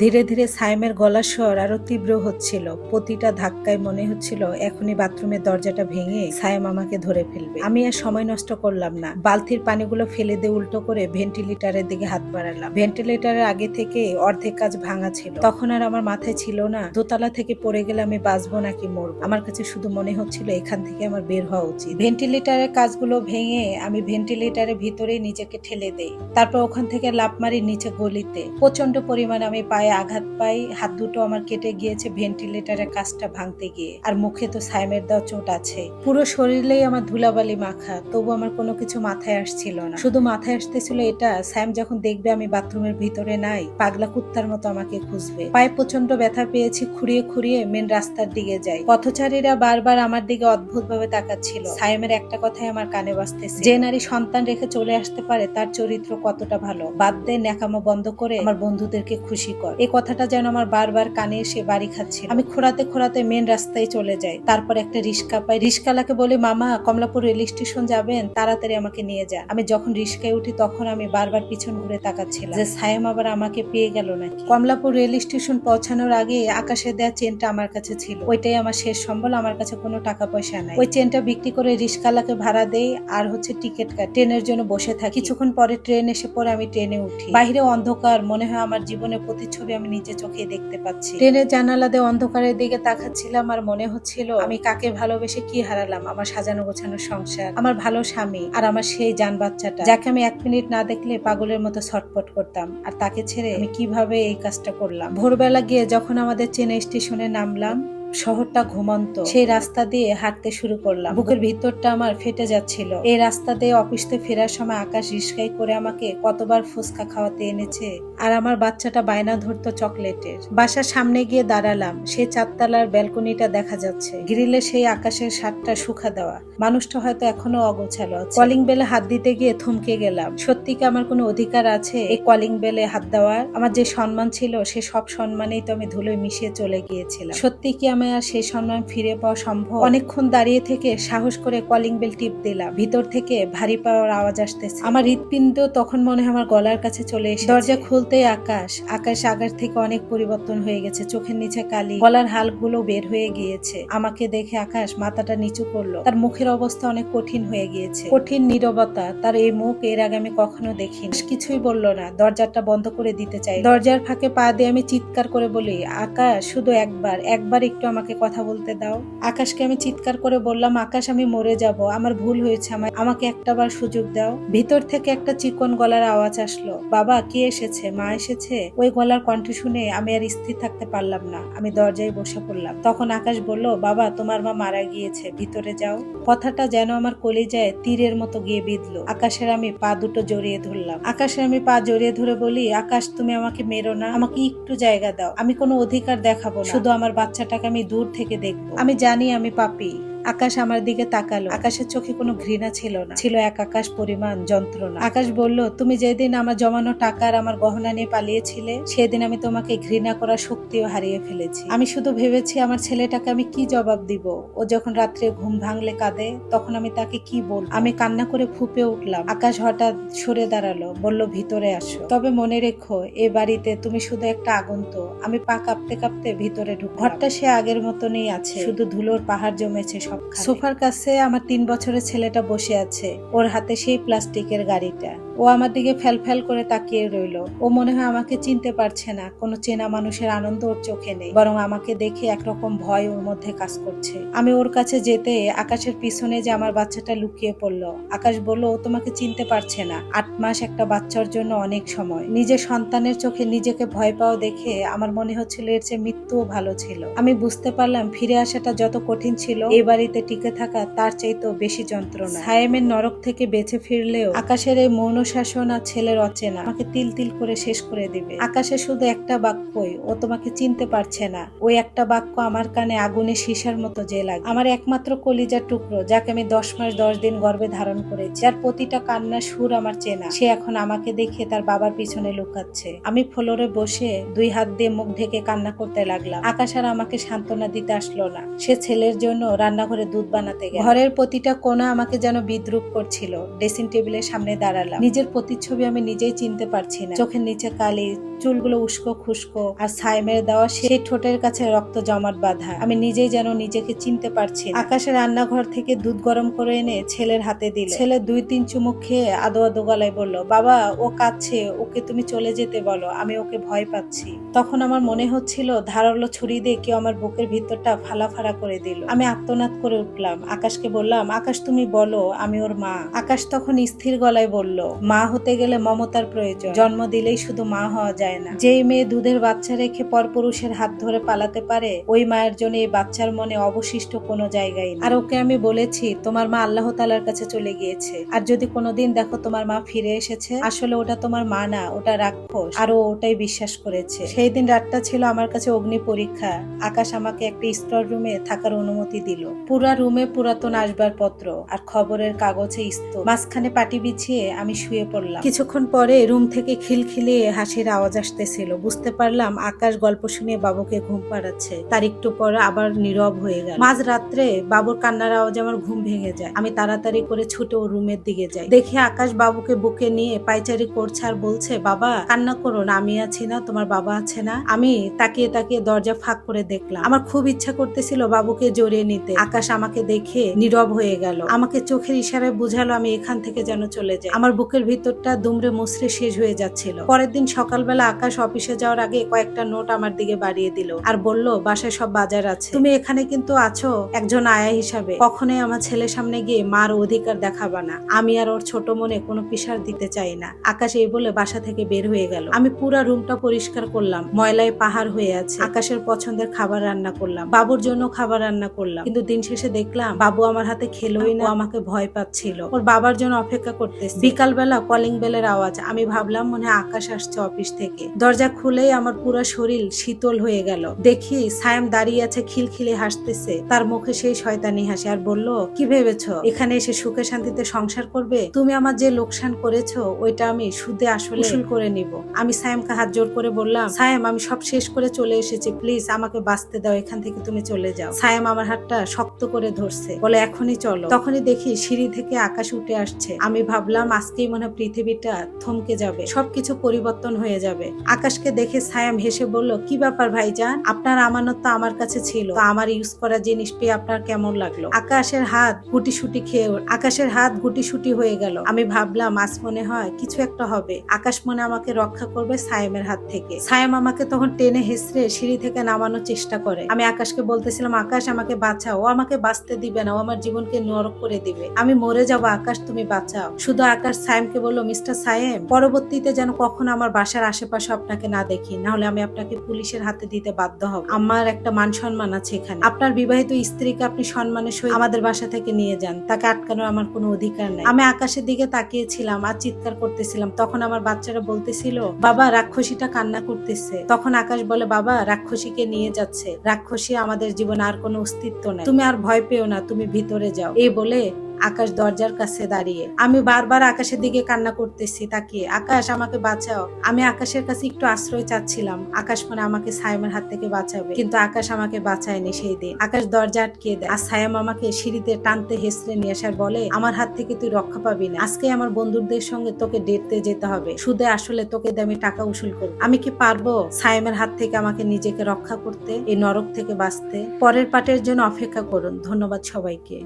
ধীরে ধীরে সাইমের গলার স্বর আরো তীব্র হচ্ছিল। প্রতিটা ধাক্কায় মনে হচ্ছিল এখনই বাথরুমের দরজাটা ভেঙে সাইম আমাকে ধরে ফেলবে। আমি আর সময় নষ্ট করলাম না, বালতির পানিগুলো ফেলে দিয়ে উল্টো করে ভেন্টিলেটরের দিকে হাত বাড়ালাম। ভেন্টিলেটরের আগে থেকে অর্ধেক কাজ ভাঙা ছিল। তখন আর আমার মাথায় ছিল না দোতলা থেকে পড়ে গেলে আমি বাঁচবো নাকি মরবো। আমার কাছে শুধু মনে হচ্ছিল এখান থেকে আমার বের হওয়া উচিত। ভেন্টিলেটরের কাজগুলো ভেঙে আমি ভেন্টিলেটরের ভিতরে নিজেকে ঠেলে দেই। তারপর ওখান থেকে লাফ মারি নিচে গলিতে। প্রচন্ড পরিমাণে আমি পায়ে আঘাত পাই, হাত দুটো আমার কেটে গিয়েছে ভেন্টিলেটরের কাজটা ভাঙতে গিয়ে। আর মুখে তো সাইমের দেওয়া চোট আছে। পুরো শরীরেই আমার ধুলাবালি মাখা, তবু আমার কোনো কিছু মাথায় আসছিল না। শুধু মাথায় আসতেছিল এটা, সাইম যখন দেখবে আমি বাথরুমের ভিতরে নাই, পাগলা কুত্তার মতো আমাকে খুঁজবে। পায়ে প্রচন্ড ব্যথা পেয়েছি, খুঁড়িয়ে খুঁড়িয়ে মেন রাস্তার দিকে যাই। পথচারীরা বারবার আমার দিকে অদ্ভুত ভাবে তাকাচ্ছিল। সাইমের একটা কথাই আমার কানে বাজতেছে, যে নারী সন্তান রেখে চলে আসতে পারে তার চরিত্র কতটা ভালো। বাদ দে, ন্যাকামো বন্ধ করে আমার বন্ধুদেরকে খুশি কর। এই কথাটা যেন আমার বারবার কানে এসে বাড়ি খাচ্ছিল। আমি খোঁড়াতে খোঁড়াতে মেন রাস্তায় চলে যাই। তারপর একটা রিস্কা পাই। রিস্কালাকে বলি, মামা কমলাপুর রেল স্টেশন যাবেন, তাড়াতাড়ি আমাকে নিয়ে যান। আমি যখন রিস্কায় উঠি তখন আমি বারবার পিছন ঘুরে তাকাচ্ছিলাম যে সাইম আবার আমাকে পেয়ে গেল নাকি। কমলাপুর রেল স্টেশন পৌঁছানোর আগে আকাশে দেয়া চেনটা আমার কাছে ছিল। ওইটাই আমার শেষ সম্বল। আমার কাছে কোনো টাকা পয়সা নাই। ওই চেনটা বিক্রি করে রিস্কালাকে ভাড়া দেই আর টিকিট কাট, ট্রেনের জন্য বসে থাকি। কিছুক্ষণ পরে ট্রেন এসে পরে আমি ট্রেনে উঠি। বাইরে অন্ধকার, মনে হয় আমার জীবনের প্রতিচ্ছবি আমি নিজে চোখে দেখতে পাচ্ছি। ট্রেনের জানালা দিয়ে অন্ধকারের দিকে তাকাচ্ছিলাম আর মনে হচ্ছিল আমি কাকে ভালোবেসে কি হারালাম। আমার সাজানো গোছানো সংসার, আমার ভালো স্বামী আর আমার সেই জান বাচ্চাটা, যাকে আমি 1 মিনিট না দেখলে পাগলের মতো ছটফট করতাম। আর তাকে ছেড়ে আমি কিভাবে এই কাজটা করলাম। ভোরবেলা গিয়ে যখন আমাদের চেন্নাই স্টেশনে নামলাম, শহরটা ঘুমন্ত। সেই রাস্তা দিয়ে হাঁটতে শুরু করলাম। বুকের ভিতরটা আমার ফেটে যাচ্ছিল। এই রাস্তা দিয়ে অফিসে ফেরার সময় আকাশ রিস্কাই করে আমাকে কতবার ফুচকা খাওয়াতে এনেছে, আর আমার বাচ্চাটা বায়না ধরতো চকলেটের। বাসার সামনে গিয়ে দাঁড়ালাম। সেই 4 তলার ব্যালকনিটা দেখা যাচ্ছে, গ্রিলে সেই আকাশের সাতটা শুকা দেওয়া। মানুষটা হয়তো এখনো অগোছালো আছে। কলিং বেলে হাত দিতে গিয়ে থমকে গেলাম। সত্যি কি আমার কোনো অধিকার আছে এই কলিং বেলে হাত দেওয়ার? আমার যে সম্মান ছিল সে সব সম্মানেই তো আমি ধুলোয় মিশিয়ে চলে গিয়েছিলাম। সত্যি কি আমি আর সেই সম্মান ফিরে পাওয়া সম্ভব? অনেকক্ষণ দাঁড়িয়ে থেকে সাহস করে কলিং বেল টিপ দিলাম। ভিতর থেকে ভারী পাওয়ার আওয়াজ আসতেছে। আমার হৃৎপিণ্ড তখন মনে হয় আমার গলার কাছে চলে এসেছে। দরজা খুলতেই আকাশ আগের থেকে অনেক পরিবর্তন হয়ে গেছে। চোখের নিচে কালি, গলার হালগুলো বের হয়ে গিয়েছে। আমাকে দেখে আকাশ মাথাটা নিচু করলো। তার মুখের অবস্থা অনেক কঠিন হয়ে গিয়েছে, কঠিন নীরবতা। তার এই মুখ এর আগে আমি কখনো দেখিনি। কিছুই বললো না, দরজাটা বন্ধ করে দিতে চাই। দরজার ফাঁকে পা দিয়ে আমি চিৎকার করে বলি, আকাশ শুধু একবার একটু আমাকে কথা বলতে দাও। আকাশকে আমি চিৎকার করে বললাম, আকাশ আমি মরে যাব, আমার ভুল হয়েছে, আমাকে একটাবার সুযোগ দাও। ভিতর থেকে একটা চিকন গলার আওয়াজ আসলো, বাবা কে এসেছে? মা এসেছে? ওই গলার কণ্ঠ শুনে আমি আর স্থির থাকতে পারলাম না। আমি দরজায় বসে পড়লাম। তখন আকাশ বলল, বাবা তোমার মা মারা গিয়েছে, ভিতরে যাও। কথাটা যেন আমার কলিজায় তীরের মতো গিয়ে বিঁধলো। আকাশের আমি পা দুটো জড়িয়ে ধরলাম। আকাশের আমি পা জড়িয়ে ধরে বলি, আকাশ তুমি আমাকে মেরো না, আমাকে একটু জায়গা দাও। আমি কোনো অধিকার দেখাবো না, শুধু আমার বাচ্চাটাকে আমি দূর থেকে দেখবো। আমি জানি আমি পাপী। আকাশ আমার দিকে তাকালো। আকাশের চোখে কোনো ঘৃণা ছিল না, ছিল এক আকাশ পরিমাণ যন্ত্রণা। আকাশ বলল, তুমি যেদিন আমার জমানো টাকা আর আমার গহনা নিয়ে পালিয়েছিলে, সেদিন আমি তোমাকে ঘৃণা করার শক্তিও হারিয়ে ফেলেছি। আমি শুধু ভেবেছি আমার ছেলেটাকে আমি কি জবাব দিব। ও যখন রাত্রে ঘুম ভাঙলে কাঁদে, তখন আমি তাকে কি বলবো? আমি কান্না করে ফুঁপে উঠলাম। আকাশ হঠাৎ সরে দাঁড়ালো, বলল, ভিতরে আসো। তবে মনে রেখো, এ বাড়িতে তুমি শুধু একটা আগন্তুক। আমি পা কাঁপতে কাঁপতে ভিতরে ঢুকলাম। ঘরটা সে আগের মতনই আছে, শুধু ধুলোর পাহাড় জমেছে সব। সোফার কাছে আমার 3 বছরের ছেলেটা বসে আছে, ওর হাতে সেই প্লাস্টিকের গাড়িটা। ও আমার দিকে ফ্যাল করে তাকিয়ে রইল। ও মনে হয় আমাকে চিনতে পারছে না। কোনো চেনা মানুষের আনন্দ ওর চোখে নেই, বরং আমাকে দেখে একরকম ভয় ওর মধ্যে কাজ করছে। আমি ওর কাছে যেতে আকাশের পিছনে যে আমার বাচ্চাটা লুকিয়ে পড়লো। আকাশ বলল, ও তোমাকে চিনতে পারছে না। 8 মাস একটা বাচ্চার জন্য অনেক সময়। নিজের সন্তানের চোখে নিজেকে ভয় পাওয়া দেখে আমার মনে হচ্ছিল এর চেয়ে মৃত্যুও ভালো ছিল। আমি বুঝতে পারলাম ফিরে আসাটা যত কঠিন ছিল, এই বাড়িতে টিকে থাকা তার চাইতেও বেশি যন্ত্রণা। সায়েমের নরক থেকে বেঁচে ফিরলেও আকাশের এই মৌন শাসন আর ছেলের অচেনা আমাকে তিল তিল করে শেষ করে দিবে। আকাশে শুধু একটা বাক্যই, ও তোমাকে চিনতে পারছে না। ওই একটা বাক্য আমার কানে আগুনে সীসার মতো যে লাগে। আমার একমাত্র কলিজার টুকরো, যাকে আমি 10 মাস 10 দিন গর্ভে ধারণ করেছি, যার প্রতিটা কান্না সুর আমার চেনা, সে এখন আমাকে দেখে তার বাবার পিছনে লুকাচ্ছে। আমি ফ্লোরে বসে 2 হাত দিয়ে মুখ ঢেকে কান্না করতে লাগলাম। আকাশ আর আমাকে সান্ত্বনা দিতে আসলো না। সে ছেলের জন্য রান্নাঘরে দুধ বানাতে গেল। ঘরের প্রতিটা কোণা আমাকে যেন বিদ্রুপ করছিল। ড্রেসিং টেবিলের সামনে দাঁড়ালাম। নিজের প্রতিচ্ছবি আমি নিজেই চিনতে পারছি না। চোখের নিচে কালি, চুলগুলো উস্কো খুস্কো, আর সাইমের দেওয়া সেই ঠোঁটের কাছে রক্ত জমাট বাঁধা। আমি নিজেই যেন নিজেকে চিনতে পারছি না। আকাশের রান্নাঘর থেকে দুধ গরম করে এনে ছেলের হাতে দিল। ছেলে 2-3 চুমুক খেয়ে আদো আদো গলায় বলল, বাবা ও কাঁদছে, ওকে তুমি চলে যেতে বলো, আমি ওকে ভয় পাচ্ছি। তখন আমার মনে হচ্ছিল ধারালো ছুরি দিয়ে কেউ আমার বুকের ভিতরটা ফাড়া করে দিল। আমি আর্তনাদ করে উঠলাম। আকাশকে বললাম, আকাশ তুমি বলো আমি ওর মা। আকাশ তখন স্থির গলায় বলল, মা হতে গেলে মমতার প্রয়োজন, জন্ম দিলেই শুধু মা হওয়া যায় না। যেই মেয়ে দুধের বাচ্চা রেখে পরপুরুষের হাত ধরে পালাতে পারে, ওই মায়ের জন্য এই বাচ্চার মনে অবশিষ্ট কোনো জায়গায় নেই। আর ওকে আমি বলেছি তোমার মা আল্লাহ তাআলার কাছে চলে গিয়েছে, আর যদি কোনোদিন দেখো তোমার মা ফিরে এসেছে, আসলে ওটা তোমার মা না, ওটা রাক্ষস, আর ও ওটাই বিশ্বাস করেছে। সেই দিন রাতটা ছিল আমার কাছে অগ্নি পরীক্ষা। আকাশ আমাকে একটা স্টোর রুমে থাকার অনুমতি দিল। পুরা রুমে পুরাতন আসবাবপত্র আর খবরের কাগজে স্তূপ, মাঝখানে পাটি বিছিয়ে আমি শুয়ে পড়লাম। কিছুক্ষণ পরে রুম থেকে খিলখিলিয়ে হাসির আওয়াজ আসতেছিল। বুঝতে পারলাম আকাশ গল্প শুনিয়ে বাবুকে ঘুম পাড়াচ্ছে। তার একটু পরে আবার নীরব হয়ে গেল। মাঝ রাত্রে বাবুর কান্নার আওয়াজে আমার ঘুম ভেঙে যায়। আমি তাড়াতাড়ি করে ছুটে ও রুমের দিকে যাই। দেখি আকাশ বাবুকে বুকে নিয়ে পায়চারি করছে আর বলছে, বাবা কান্না করো না, আমি আছি না, তোমার বাবা আছে না। আমি তাকিয়ে তাকিয়ে দরজা ফাঁক করে দেখলাম। আমার খুব ইচ্ছা করতেছিল বাবুকে জড়িয়ে নিতে। আকাশ আমাকে দেখে নীরব হয়ে গেল। আমাকে চোখের ইশারায় বুঝালো আমি এখান থেকে যেন চলে যাই। আমার বুকের ভিতরটা দুমড়ে মুচড়ে শেষ হয়ে যাচ্ছিল। পরের দিন সকালবেলা আকাশ অফিসে যাওয়ার আগে কয়েকটা নোট আমার দিকে বাড়িয়ে দিল আর বলল, বাসায় সব বাজার আছে, তুমি এখানে কিন্তু আছো একজন আয়া হিসাবে, কখনোই আমার ছেলের সামনে গিয়ে মার অধিকার দেখাবা না। আমি আর ওর ছোট মনে কোনো প্রেশার দিতে চাই না। আকাশ এই বলে বাসা থেকে বের হয়ে গেল। আমি পুরা রুমটা পরিষ্কার করলাম, ময়লায় পাহাড় হয়ে আছে। আকাশের পছন্দের খাবার রান্না করলাম, বাবুর জন্য খাবার রান্না করলাম, কিন্তু দিন শেষে দেখলাম বাবু আমার হাতে খেলোই না, ও আমাকে ভয় পাচ্ছিল, ওর বাবার জন্য অপেক্ষা করতেছে। বিকালবেলা কলিং বেলের আওয়াজ। আমি ভাবলাম মনে হয় আকাশ আসছে অফিস থেকে। দরজা খুলেই আমার পুরো শরীর শীতল হয়ে গেল। দেখি সায়েম দাঁড়িয়ে আছে, খিলখিলে হাসতেছে। তার মুখে সেই শয়তানি হাসি, আর বলল, কি ভেবেছো এখানে এসে সুখে শান্তিতে সংসার করবে? তুমি আমার যে লোকসান করেছো ওইটা আমি সুদে আসলে উসুল করে নিব। আমি সায়েমকে হাত জোর করে বললাম, সায়েম আমি সব শেষ করে চলে এসেছি, প্লিজ আমাকে বাঁচতে দাও, এখান থেকে তুমি চলে যাও। সায়েম আমার হাতটা শক্ত করে ধরছে, বলে এখনই চলো। তখনই দেখি সিঁড়ি থেকে আকাশ উঠে আসছে। আমি ভাবলাম আজকেই মনে হয় পৃথিবীটা থমকে যাবে, সবকিছু পরিবর্তন হয়ে যাবে। আকাশকে দেখে সায়েম হেসে বলল, কি ব্যাপার ভাইজান, আপনার আমানত তো আমার কাছে ছিল, তো আমার ইউজ করা জিনিস পেয়ে আপনার কেমন লাগলো? আকাশের হাত গুটি সুটি হয়ে গেল। আমি ভাবলাম আজ মনে হয় কিছু একটা হবে, আকাশ মনে আমাকে রক্ষা করবে সায়েমের হাত থেকে। সায়েম আমাকে তখন টেনে হেসড়ে সিঁড়ি থেকে নামানোর চেষ্টা করে। আমি আকাশকে বলতেছিলাম, আকাশ আমাকে বাঁচাও, ও আমাকে বাঁচতে দিবে না, ও আমার জীবনকে নরক করে দিবে, আমি মরে যাবো, আকাশ তুমি বাঁচাও। শুধু আকাশ সায়েমকে বলল, মিস্টার সায়েম পরবর্তীতে যেন কখনো আমার বাসার আশেপাশে আপনাকে না দেখি, না হলে আমি আপনাকে পুলিশের হাতে দিতে বাধ্য হব। আমার একটা মান সম্মান আছে এখানে, আপনার বিবাহিত স্ত্রীকে আপনি সম্মানের সহিত আমাদের বাসা থেকে নিয়ে যান, তাকে আটকানোর আমার কোনো অধিকার নাই। আমি আকাশের দিকে তাকিয়েছিলাম আর চিৎকার করতেছিলাম। তখন আমার বাচ্চারা বলতেছিল, বাবা রাক্ষসীটা কান্না করতেছে। তখন আকাশ বলে, বাবা রাক্ষসীকে নিয়ে যাচ্ছে, রাক্ষসী আমাদের জীবনে আর কোনো অস্তিত্ব নেই, তুমি আর ভয় পেও না, তুমি ভিতরে যাও। এই বলে আকাশ দরজার কাছে দাঁড়িয়ে। আমি বারবার আকাশের দিকে কান্না করতেছি তাকিয়ে, আকাশ আমাকে বাঁচাও। আমি আকাশের কাছে একটু আশ্রয় চাচ্ছিলাম, আকাশ মনে আমাকে সায়েমের হাত থেকে বাঁচাবে, কিন্তু আকাশ আমাকে বাঁচায়নি সেই দিন। আকাশ দরজা আটকে দেয় আর সায়েম আমাকে সিঁড়িতে টানতে হেসড়ে নিয়ে আসার বলে, আমার হাত থেকে তুই রক্ষা পাবি না, আজকে আমার বন্ধুদের সঙ্গে তোকে ডেটতে যেতে হবে, সুদে আসলে তোকে দিয়ে আমি টাকা উসুল করবো। আমি কি পারবো সায়েমের হাত থেকে আমাকে নিজেকে রক্ষা করতে, এই নরক থেকে বাঁচতে? পরের পার্টের জন্য অপেক্ষা করুন। ধন্যবাদ সবাইকে।